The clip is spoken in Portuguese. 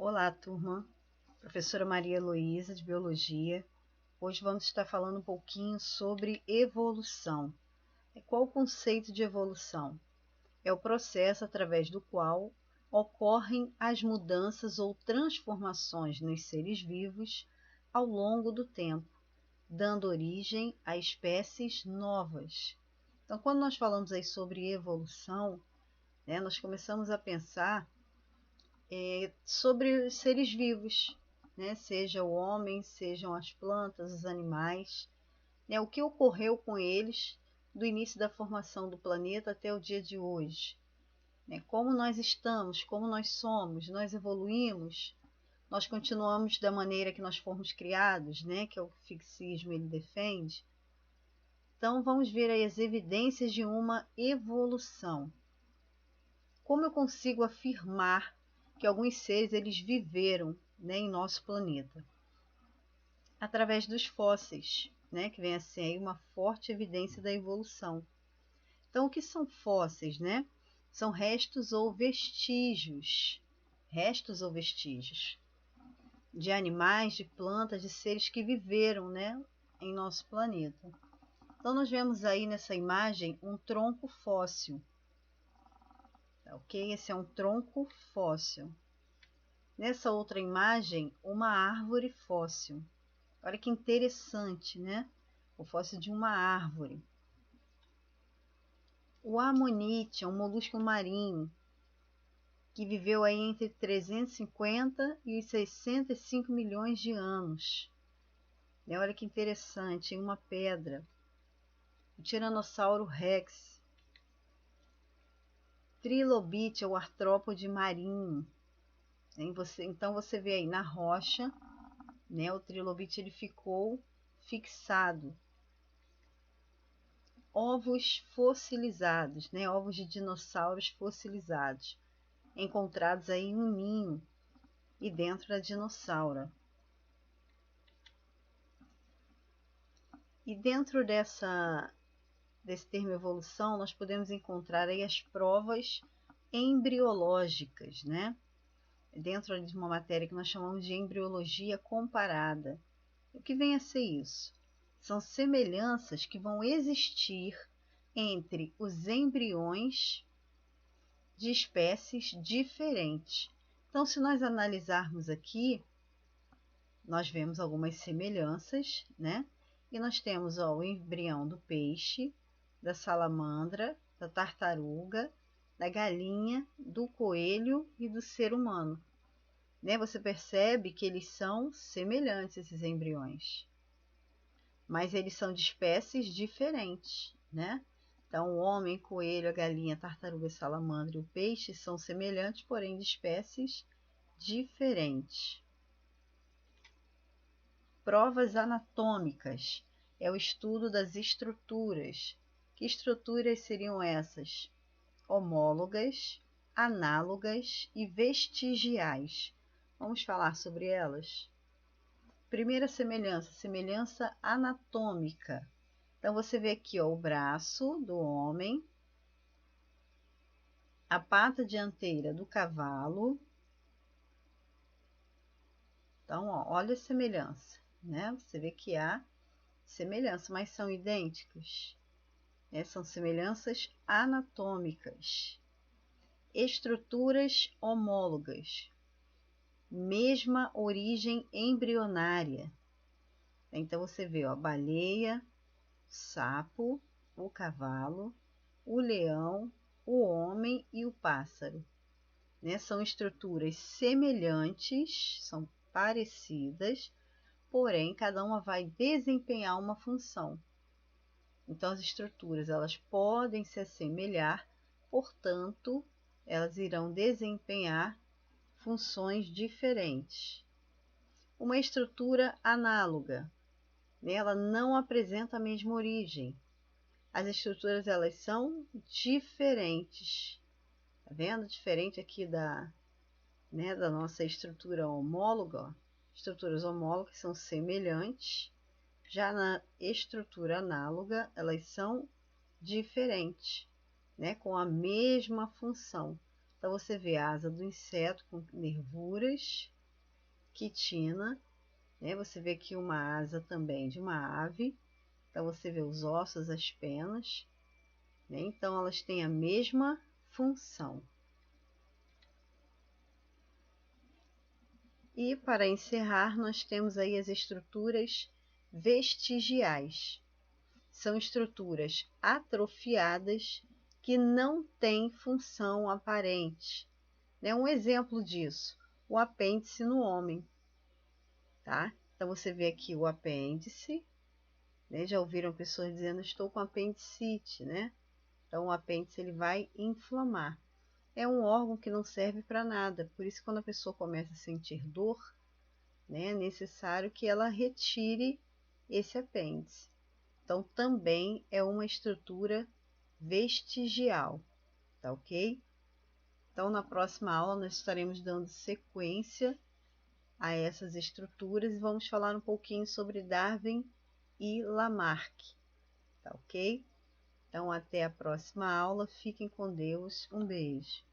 Olá, turma. Professora Maria Heloísa, de Biologia. Hoje vamos estar falando um pouquinho sobre evolução. Qual o conceito de evolução? É o processo através do qual ocorrem as mudanças ou transformações nos seres vivos ao longo do tempo, dando origem a espécies novas. Então, quando nós falamos aí sobre evolução, nós começamos a pensar sobre os seres vivos, seja o homem, sejam as plantas, os animais, o que ocorreu com eles do início da formação do planeta até o dia de hoje. Como nós estamos, como nós somos, nós evoluímos, nós continuamos da maneira que nós fomos criados, que é o que o fixismo ele defende. Então vamos ver aí as evidências de uma evolução. Como eu consigo afirmar que alguns seres eles viveram em nosso planeta? Através dos fósseis, que vem assim aí uma forte evidência da evolução. Então, o que são fósseis? São restos ou vestígios de animais, de plantas, de seres que viveram em nosso planeta. Então, nós vemos aí nessa imagem um tronco fóssil. Ok? Esse é um tronco fóssil. Nessa outra imagem, uma árvore fóssil. Olha que interessante, O fóssil de uma árvore. O amonite é um molusco marinho que viveu aí entre 350 e 65 milhões de anos. Olha que interessante, em uma pedra. O Tiranossauro Rex. Trilobite é o artrópode marinho. Então você vê aí na rocha, o trilobite ele ficou fixado. Ovos fossilizados, ovos de dinossauros fossilizados, encontrados aí em um ninho e dentro da dinossauro. E dentro desse termo evolução, nós podemos encontrar aí as provas embriológicas, dentro de uma matéria que nós chamamos de embriologia comparada. O que vem a ser isso? São semelhanças que vão existir entre os embriões de espécies diferentes. Então, se nós analisarmos aqui, nós vemos algumas semelhanças, E nós temos o embrião do peixe, da salamandra, da tartaruga, da galinha, do coelho e do ser humano. Você percebe que eles são semelhantes, esses embriões, mas eles são de espécies diferentes, Então, o homem, coelho, a galinha, a tartaruga, a salamandra e o peixe são semelhantes, porém de espécies diferentes. Provas anatômicas é o estudo das estruturas. Que estruturas seriam essas? Homólogas, análogas e vestigiais. Vamos falar sobre elas? Primeira semelhança anatômica. Então, você vê aqui o braço do homem, a pata dianteira do cavalo. Então, olha a semelhança, Você vê que há semelhança, mas são idênticas. São semelhanças anatômicas. Estruturas homólogas. Mesma origem embrionária. Então, você vê a baleia, o sapo, o cavalo, o leão, o homem e o pássaro. São estruturas semelhantes, são parecidas, porém, cada uma vai desempenhar uma função. Então, as estruturas elas podem se assemelhar, portanto, elas irão desempenhar funções diferentes. Uma estrutura análoga, ela não apresenta a mesma origem. As estruturas elas são diferentes. Tá vendo? Diferente aqui da nossa estrutura homóloga. Estruturas homólogas são semelhantes. Já na estrutura análoga, elas são diferentes, com a mesma função. Então você vê a asa do inseto com nervuras, quitina, né? Você vê aqui uma asa também de uma ave. Então você vê os ossos, as penas, né? Então elas têm a mesma função. E para encerrar, nós temos aí as estruturas vestigiais. São estruturas atrofiadas que não têm função aparente. Né? Um exemplo disso, o apêndice no homem. Tá? Então você vê aqui o apêndice, né? Já ouviram pessoas dizendo estou com apendicite, né? Então o apêndice ele vai inflamar. É um órgão que não serve para nada, por isso quando a pessoa começa a sentir dor, né, é necessário que ela retire esse apêndice. Então também é uma estrutura vestigial, tá ok? Então na próxima aula nós estaremos dando sequência a essas estruturas e vamos falar um pouquinho sobre Darwin e Lamarck, tá ok? Então até a próxima aula, fiquem com Deus, um beijo.